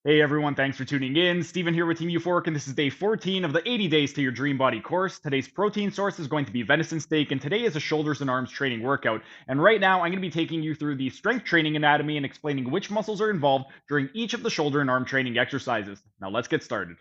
Hey everyone, thanks for tuning in. Steven here with Team Euphoric, and this is day 14 of the 80 Days to Your Dream Body course. Today's protein source is going to be venison steak, and today is a shoulders and arms training workout. And right now, I'm going to be taking you through the strength training anatomy and explaining which muscles are involved during each of the shoulder and arm training exercises. Now let's get started.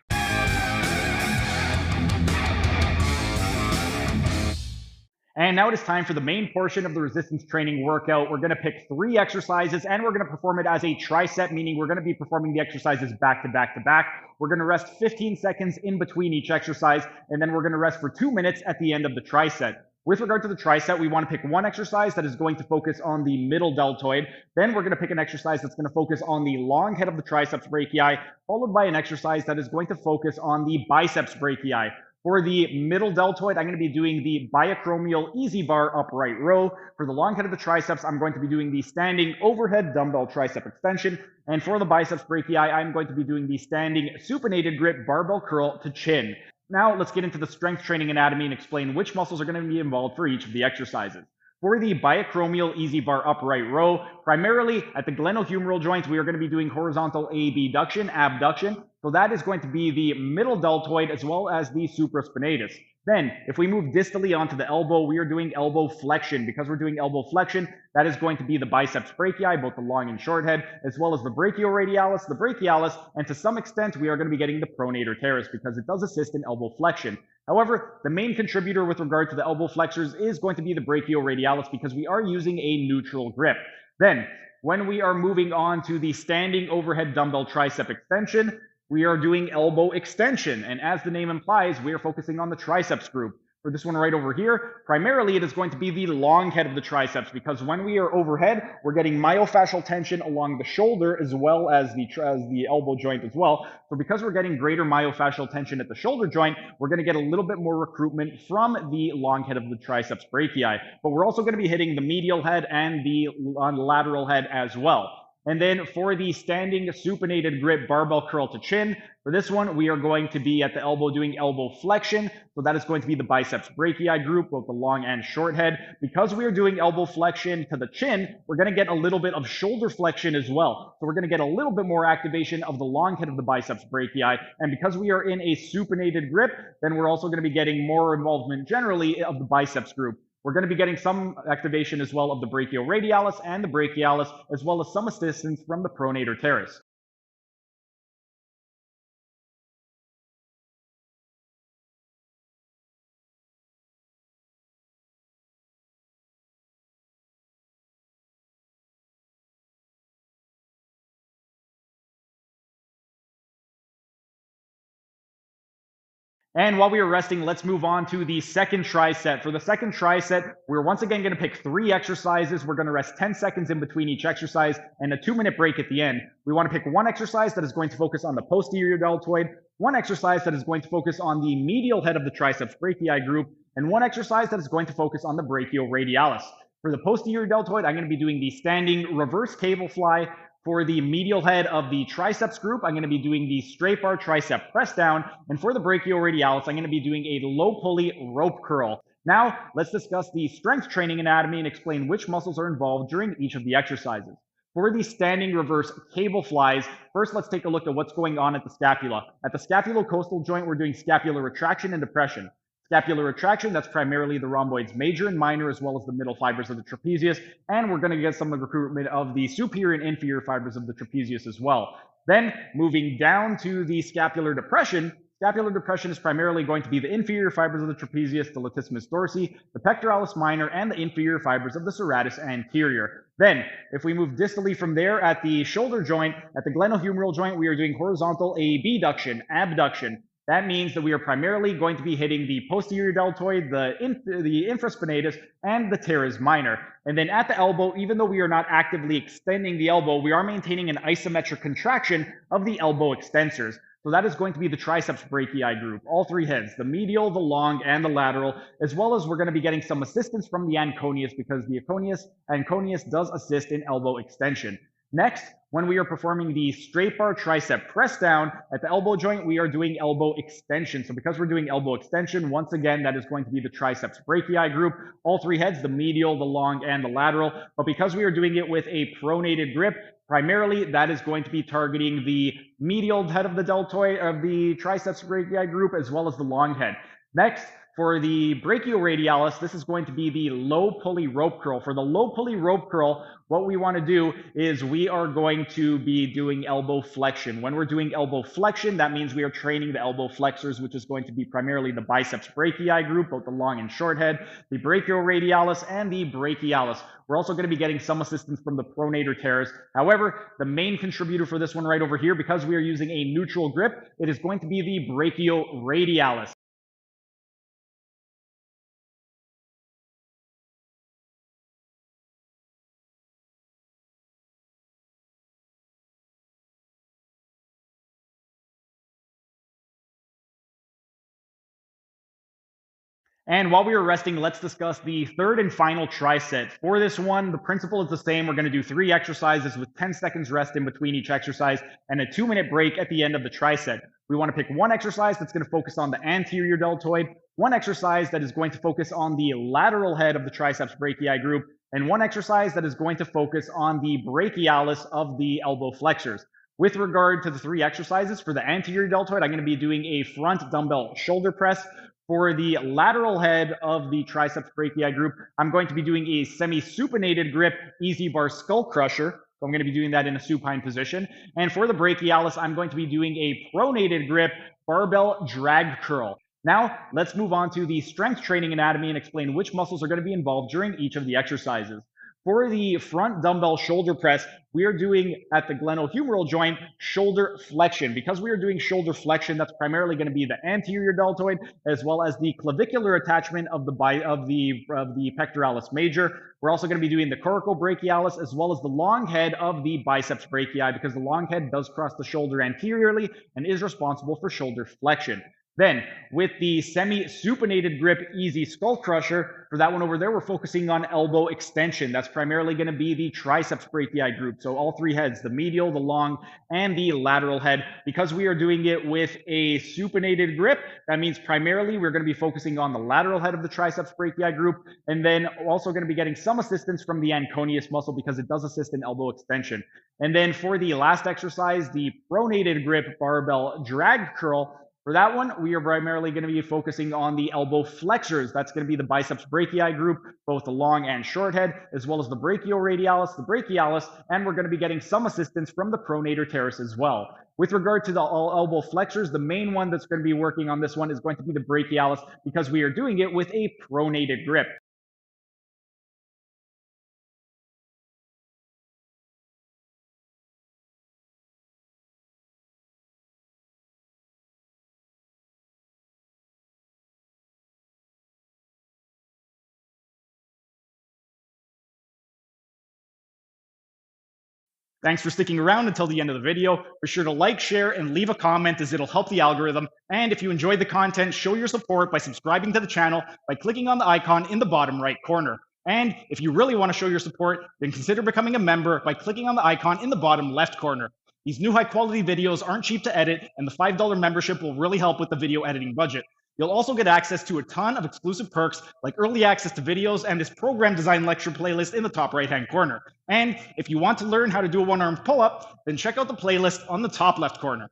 And now it is time for the main portion of the resistance training workout. We're going to pick 3 exercises and we're going to perform it as a tricep, meaning we're going to be performing the exercises back to back to back. We're going to rest 15 seconds in between each exercise, and then we're going to rest for 2 minutes at the end of the tricep. With regard to the tricep, we want to pick one exercise that is going to focus on the middle deltoid. Then we're going to pick an exercise that's going to focus on the long head of the triceps brachii, followed by an exercise that is going to focus on the biceps brachii. For the middle deltoid, I'm going to be doing the biacromial easy bar upright row. For the long head of the triceps, I'm going to be doing the standing overhead dumbbell tricep extension. And for the biceps brachii, I'm going to be doing the standing supinated grip barbell curl to chin. Now let's get into the strength training anatomy and explain which muscles are going to be involved for each of the exercises. For the biacromial easy bar upright row, primarily at the glenohumeral joint, we are going to be doing horizontal abduction. So that is going to be the middle deltoid as well as the supraspinatus. Then, if we move distally onto the elbow, we are doing elbow flexion. Because we're doing elbow flexion, that is going to be the biceps brachii, both the long and short head, as well as the brachioradialis, the brachialis, and to some extent, we are going to be getting the pronator teres because it does assist in elbow flexion. However, the main contributor with regard to the elbow flexors is going to be the brachioradialis because we are using a neutral grip. Then, when we are moving on to the standing overhead dumbbell tricep extension, we are doing elbow extension. And as the name implies, we are focusing on the triceps group. For this one right over here, primarily it is going to be the long head of the triceps because when we are overhead, we're getting myofascial tension along the shoulder as well as the elbow joint as well. So because we're getting greater myofascial tension at the shoulder joint, we're going to get a little bit more recruitment from the long head of the triceps brachii. But we're also going to be hitting the medial head and the lateral head as well. And then for the standing supinated grip barbell curl to chin, for this one, we are going to be at the elbow doing elbow flexion. So that is going to be the biceps brachii group, both the long and short head. Because we are doing elbow flexion to the chin, we're going to get a little bit of shoulder flexion as well. So we're going to get a little bit more activation of the long head of the biceps brachii. And because we are in a supinated grip, then we're also going to be getting more involvement generally of the biceps group. We're going to be getting some activation as well of the brachioradialis and the brachialis, as well as some assistance from the pronator teres. And while we are resting, let's move on to the second tricep. For the second tricep, we're once again going to pick 3 exercises. We're going to rest 10 seconds in between each exercise and a 2-minute break at the end. We want to pick one exercise that is going to focus on the posterior deltoid, one exercise that is going to focus on the medial head of the triceps brachii group, and one exercise that is going to focus on the brachioradialis. For the posterior deltoid, I'm going to be doing the standing reverse cable fly. For the medial head of the triceps group, I'm going to be doing the straight bar tricep press down. And for the brachioradialis, I'm going to be doing a low pulley rope curl. Now, let's discuss the strength training anatomy and explain which muscles are involved during each of the exercises. For the standing reverse cable flies, first let's take a look at what's going on at the scapula. At the scapulocoastal joint, we're doing scapular retraction and depression. Scapular retraction, that's primarily the rhomboids major and minor, as well as the middle fibers of the trapezius. And we're going to get some of the recruitment of the superior and inferior fibers of the trapezius as well. Then moving down to the scapular depression is primarily going to be the inferior fibers of the trapezius, the latissimus dorsi, the pectoralis minor, and the inferior fibers of the serratus anterior. Then, if we move distally from there at the shoulder joint, at the glenohumeral joint, we are doing horizontal abduction. That means that we are primarily going to be hitting the posterior deltoid, the infraspinatus, and the teres minor. And then at the elbow, even though we are not actively extending the elbow, we are maintaining an isometric contraction of the elbow extensors. So that is going to be the triceps brachii group, all 3 heads, the medial, the long, and the lateral, as well as we're going to be getting some assistance from the anconeus because the anconeus does assist in elbow extension. Next, When we are performing the straight bar tricep press down at the elbow joint, we are doing elbow extension. So because we're doing elbow extension, once again, that is going to be the triceps brachii group, all three heads, the medial, the long, and the lateral. But because we are doing it with a pronated grip, primarily that is going to be targeting the medial head of the deltoid of the triceps brachii group, as well as the long head. Next, for the brachioradialis, this is going to be the low pulley rope curl. For the low pulley rope curl, what we want to do is we are going to be doing elbow flexion. When we're doing elbow flexion, that means we are training the elbow flexors, which is going to be primarily the biceps brachii group, both the long and short head, the brachioradialis, and the brachialis. We're also going to be getting some assistance from the pronator teres. However, the main contributor for this one right over here, because we are using a neutral grip, it is going to be the brachioradialis. And while we were resting, let's discuss the third and final tricep. For this one, the principle is the same. We're going to do 3 exercises with 10 seconds rest in between each exercise and a 2-minute break at the end of the tricep. We want to pick one exercise that's going to focus on the anterior deltoid, one exercise that is going to focus on the lateral head of the triceps brachii group, and one exercise that is going to focus on the brachialis of the elbow flexors. With regard to the 3 exercises, for the anterior deltoid, I'm going to be doing a front dumbbell shoulder press. For the lateral head of the triceps brachii group, I'm going to be doing a semi-supinated grip easy bar skull crusher. So I'm going to be doing that in a supine position. And for the brachialis, I'm going to be doing a pronated grip barbell drag curl. Now, let's move on to the strength training anatomy and explain which muscles are going to be involved during each of the exercises. For the front dumbbell shoulder press, we are doing at the glenohumeral joint shoulder flexion. Because we are doing shoulder flexion, that's primarily going to be the anterior deltoid as well as the clavicular attachment of the pectoralis major. We're also going to be doing the coracobrachialis as well as the long head of the biceps brachii, because the long head does cross the shoulder anteriorly and is responsible for shoulder flexion. Then, with the semi-supinated grip easy skull crusher, for that one over there, we're focusing on elbow extension. That's primarily going to be the triceps brachii group. So all 3 heads, the medial, the long, and the lateral head. Because we are doing it with a supinated grip, that means primarily we're going to be focusing on the lateral head of the triceps brachii group, and then also going to be getting some assistance from the anconeus muscle because it does assist in elbow extension. And then for the last exercise, the pronated grip barbell drag curl, for that one, we are primarily going to be focusing on the elbow flexors. That's going to be the biceps brachii group, both the long and short head, as well as the brachioradialis, the brachialis, and we're going to be getting some assistance from the pronator teres as well. With regard to the elbow flexors, the main one that's going to be working on this one is going to be the brachialis because we are doing it with a pronated grip. Thanks for sticking around until the end of the video. Be sure to like, share, and leave a comment as it'll help the algorithm. And if you enjoyed the content, show your support by subscribing to the channel by clicking on the icon in the bottom right corner. And if you really want to show your support, then consider becoming a member by clicking on the icon in the bottom left corner. These new high-quality videos aren't cheap to edit, and the $5 membership will really help with the video editing budget. You'll also get access to a ton of exclusive perks like early access to videos and this program design lecture playlist in the top right-hand corner. And if you want to learn how to do a one-armed pull-up, then check out the playlist on the top left corner.